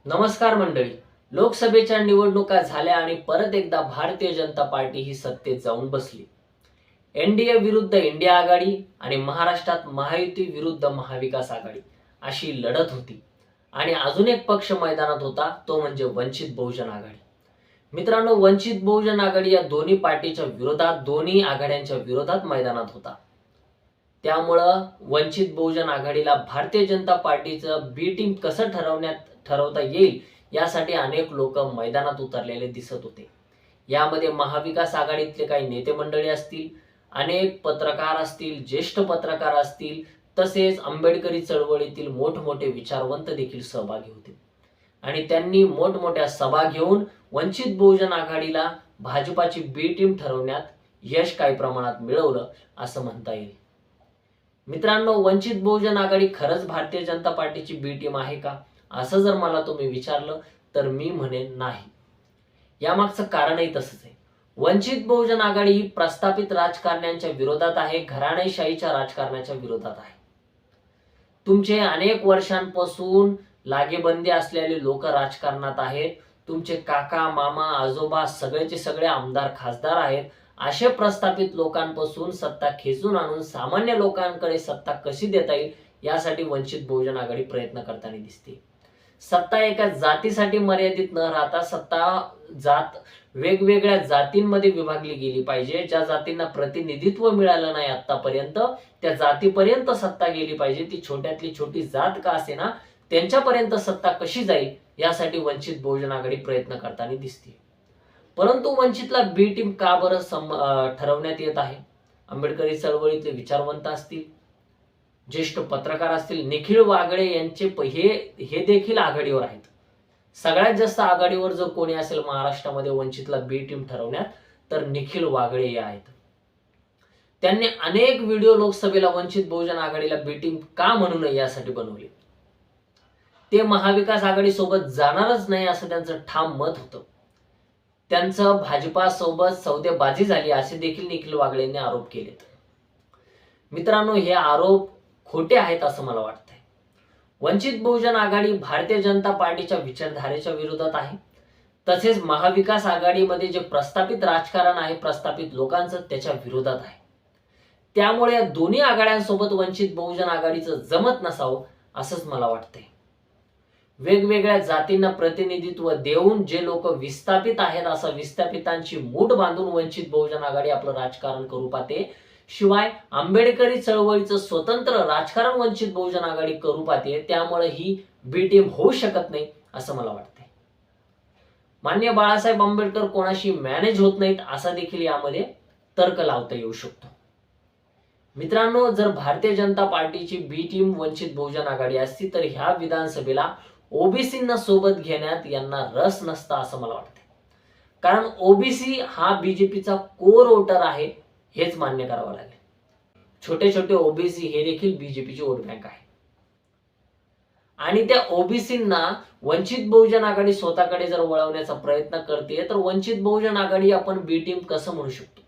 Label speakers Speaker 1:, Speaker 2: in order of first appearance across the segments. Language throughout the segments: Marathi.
Speaker 1: नमस्कार मंडळी. लोकसभेच्या निवडणुका झाल्या आणि परत एकदा भारतीय जनता पार्टी ही सत्तेत जाऊन बसली. एनडीए विरुद्ध इंडिया आघाडी आणि महाराष्ट्रात महायुती विरुद्ध महाविकास आघाडी अशी लढत होती. आणि अजून एक पक्ष मैदानात होता, तो म्हणजे वंचित बहुजन आघाडी. मित्रांनो, वंचित बहुजन आघाडी या दोन्ही पार्टीच्या विरोधात, दोन्ही आघाड्यांच्या विरोधात मैदानात होता. त्यामुळं वंचित बहुजन आघाडीला भारतीय जनता पार्टीचं बी टीम कसं ठरवता येईल यासाठी अनेक लोक मैदानात उतरलेले दिसत होते. यामध्ये महाविकास आघाडीतले काही नेते मंडळी असतील, अनेक पत्रकार असतील, ज्येष्ठ पत्रकार असतील, तसेच आंबेडकरी चळवळीतील मोठमोठे विचारवंत देखील सहभागी होते. आणि त्यांनी मोठमोठ्या सभा घेऊन वंचित बहुजन आघाडीला भाजपाची बी टीम ठरवण्यात यश काही प्रमाणात मिळवलं असं म्हणता येईल. मित्रांनो, वंचित बहुजन आघाडी खरंच भारतीय जनता पार्टीची बी टीम आहे का, असं जर मला तुम्ही विचारलं तर मी म्हणेन नाही. यामागचं कारणही तसंच आहे. वंचित बहुजन आघाडी ही प्रस्थापित राजकारण्यांच्या विरोधात आहे, घराणेशाहीच्या राजकारणाच्या विरोधात आहे. तुमचे अनेक वर्षांपासून लागेबंदी असलेले लोक राजकारणात आहेत. तुमचे काका, मामा, आजोबा सगळेचे सगळे आमदार, खासदार आहेत. असे प्रस्थापित लोकांपासून सत्ता खेचून आणून सामान्य लोकांकडे सत्ता कशी देता येईल यासाठी वंचित बहुजन आघाडी प्रयत्न करताना दिसते. सत्ता एका जातीसाठी मर्यादित न राहता सत्ता वेगवेगळ्या जातींमध्ये विभागली गेली पाहिजे. ज्या जातींना प्रतिनिधित्व मिळालं नाही आतापर्यंत, त्या जातीपर्यंत सत्ता गेली पाहिजे. ती छोट्यातली छोटी जात का असेना, त्यांच्यापर्यंत सत्ता कशी जाईल यासाठी वंचित बहुजन आघाडी प्रयत्न करताना दिसते. परंतु वंचितला बी टीम का बरं ठरवण्यात येत आहे? आंबेडकरी चळवळीतले विचारवंत असतील, ज्येष्ठ पत्रकार असतील, निखिल वागळे यांचे हे देखील आघाडीवर आहेत. सगळ्यात जास्त आघाडीवर जर कोणी असेल महाराष्ट्रामध्ये वंचितला बी टीम ठरवण्यात, तर निखिल वागळे या आहेत. त्यांनी अनेक व्हिडिओ लोकसभेला वंचित बहुजन आघाडीला बी टीम का म्हणू नये यासाठी बनवले. ते महाविकास आघाडी सोबत जाणारच नाही असं त्यांचं ठाम मत होतं. त्यांचं भाजपासोबत सौदेबाजी झाली असे देखील निखिल वागळे यांनी आरोप केलेत. मित्रांनो, हे आरोप खोटे आहेत असं मला वाटतंय. वंचित बहुजन आघाडी भारतीय जनता पार्टीच्या विचारधारेच्या विरोधात आहे. तसेच महाविकास आघाडीमध्ये जे प्रस्थापित राजकारण आहे, प्रस्थापित लोकांचं, त्याच्या विरोधात आहे. त्यामुळे या दोन्ही आघाड्यांसोबत वंचित बहुजन आघाडीचं जमत नसावं असंच मला वाटतंय. वेगवेगळ्या जातींना प्रतिनिधित्व देऊन जे लोक विस्थापित आहेत, असा विस्थापितांची मूठ बांधून वंचित बहुजन आघाडी आपलं राजकारण करू पाहते. शिवाय आंबेडकरी चळवळीचं स्वतंत्र राजकारण वंचित बहुजन आघाडी करू पाहते. त्यामुळे ही बी टीम होऊ शकत नाही असं मला वाटतंय. माननीय बाळासाहेब आंबेडकर कोणाशी मॅनेज होत नाहीत असा देखील यामध्ये तर्क लावता येऊ शकतो. मित्रांनो, जर भारतीय जनता पार्टीची बी टीम वंचित बहुजन आघाडी असती तर ह्या विधानसभेला ओबीसींना सोबत घेण्यात यांना रस नसता असं मला वाटतंय. कारण ओबीसी हा बीजेपीचा कोर वोटर आहे, हेच मान्य करावं लागेल. छोटे छोटे ओबीसी हे देखील बीजेपीची वोट बँक आहे. आणि त्या ओबीसींना वंचित बहुजन आघाडी स्वतःकडे जर वळवण्याचा प्रयत्न करते, तर वंचित बहुजन आघाडी आपण बी टीम कसं म्हणू शकतो?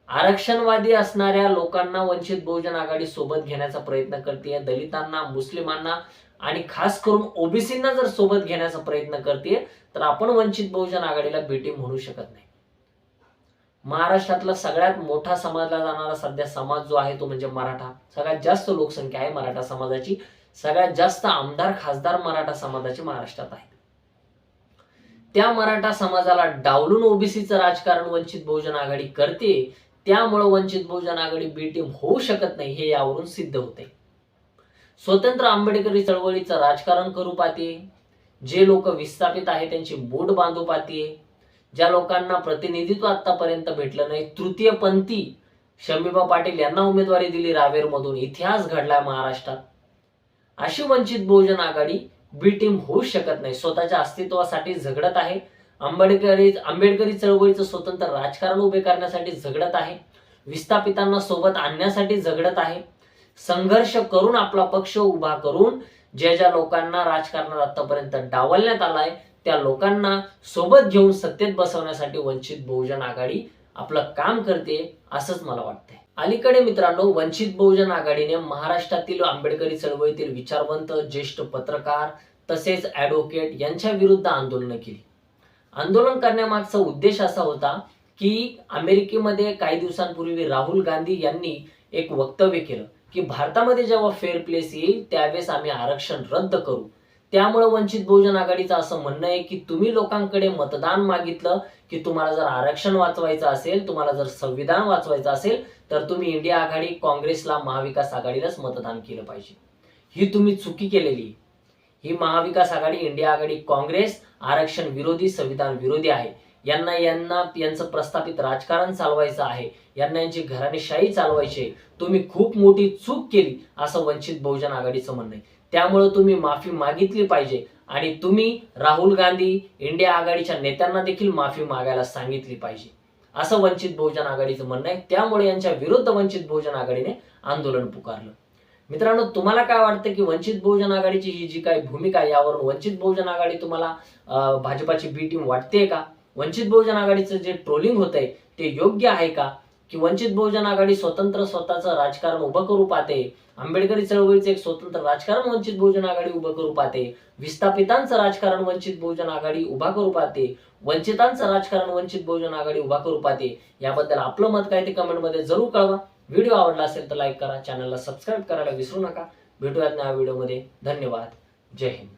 Speaker 1: आरक्षणवादी असणाऱ्या लोकांना वंचित बहुजन आघाडी सोबत घेण्याचा प्रयत्न करते. दलितांना, मुस्लिमांना आणि खास करून ओबीसींना जर सोबत घेण्याचा प्रयत्न करते, तर आपण वंचित बहुजन आघाडीला बी टीम म्हणू शकत नाही. महाराष्ट्रातला सगळ्यात मोठा समजला जाणारा सध्या समाज जो आहे तो म्हणजे मराठा. सगळ्यात जास्त लोकसंख्या आहे मराठा समाजाची. सगळ्यात जास्त आमदार, खासदार मराठा समाजाचे महाराष्ट्रात आहेत. त्या मराठा समाजाला डावलून ओबीसीचं राजकारण वंचित बहुजन आघाडी करते. त्यामुळे वंचित बहुजन आघाडी बी टीम होऊ शकत नाही हे यावरून सिद्ध होते. स्वतंत्र आंबेडकरी चळवळीचं राजकारण करू पाहते. जे लोक विस्थापित आहेत त्यांची मूठ बांधू पाहते. ज्या लोकांना प्रतिनिधित्व आतापर्यंत भेटलं नाही, तृतीयपंथी शमीबा पाटील यांना उमेदवारी दिली रावेरमधून, इतिहास घडलाय महाराष्ट्रात. अशी वंचित बहुजन आघाडी बी टीम होऊ शकत नाही. स्वतःच्या अस्तित्वासाठी झगडत आहे. आंबेडकरी चळवळीचं स्वतंत्र राजकारण उभे करण्यासाठी झगडत आहे. विस्थापितांना सोबत आणण्यासाठी झगडत आहे. संघर्ष करून आपला पक्ष उभा करून ज्या लोकांना राजकारणात आतापर्यंत डावलण्यात आलाय त्या लोकांना सोबत घेऊन सत्तेत बसवण्यासाठी वंचित बहुजन आघाडी आपलं काम करते असंच मला वाटतंय. अलीकडे मित्रांनो, वंचित बहुजन आघाडीने महाराष्ट्रातील आंबेडकरी चळवळीतील विचारवंत, ज्येष्ठ पत्रकार, तसेच ॲडव्होकेट यांच्या विरुद्ध आंदोलनं केली. आंदोलन करण्यामागचा उद्देश असा होता की अमेरिकेमध्ये काही दिवसांपूर्वी राहुल गांधी यांनी एक वक्तव्य केलं की भारतामध्ये जेव्हा फेअर प्लेस येईल त्यावेळेस आम्ही आरक्षण रद्द करू. त्यामुळे वंचित बहुजन आघाडीचं असं म्हणणं आहे की तुम्ही लोकांकडे मतदान मागितलं की तुम्हाला जर आरक्षण वाचवायचं असेल, तुम्हाला जर संविधान वाचवायचं असेल तर तुम्ही इंडिया आघाडी, काँग्रेसला, महाविकास आघाडीलाच मतदान केलं पाहिजे. ही तुम्ही चुकी केलेली आहे. ही महाविकास आघाडी, इंडिया आघाडी, काँग्रेस आरक्षण विरोधी, संविधान विरोधी आहे. यांचं प्रस्थापित राजकारण चालवायचं आहे, यांची घराणेशाही चालवायची आहे. तुम्ही खूप मोठी चूक केली असं वंचित बहुजन आघाडीचं म्हणणं आहे. त्यामुळे तुम्ही माफी मागितली पाहिजे आणि तुम्ही राहुल गांधी, इंडिया आघाडीच्या नेत्यांना देखील माफी मागायला सांगितली पाहिजे असं वंचित बहुजन आघाडीचं म्हणणं आहे. त्यामुळे यांच्या विरुद्ध वंचित बहुजन आघाडीने आंदोलन पुकारलं. मित्रांनो, तुम्हाला काय वाटतं की वंचित बहुजन आघाडीची ही जी काही भूमिका आहे यावरून वंचित बहुजन आघाडी तुम्हाला भाजपाची बी टीम वाटते का? वंचित बहुजन आघाडीचं जे ट्रोलिंग होतंय ते योग्य आहे का? की वंचित बहुजन आघाडी स्वतंत्र स्वतःचं राजकारण उभं करू पाहते, आंबेडकरी चळवळीचं एक स्वतंत्र राजकारण वंचित बहुजन आघाडी उभं करू पाहते, विस्थापितांचं राजकारण वंचित बहुजन आघाडी उभा करू पाहते, वंचितांचं राजकारण वंचित बहुजन आघाडी उभा करू पाहते. याबद्दल आपलं मत काय ते कमेंटमध्ये जरूर कळवा. व्हिडिओ आवडला असेल तर लाईक करा, चॅनलला सबस्क्राईब करायला विसरू नका. भेटूयात नव्या व्हिडिओमध्ये. धन्यवाद. जय हिंद.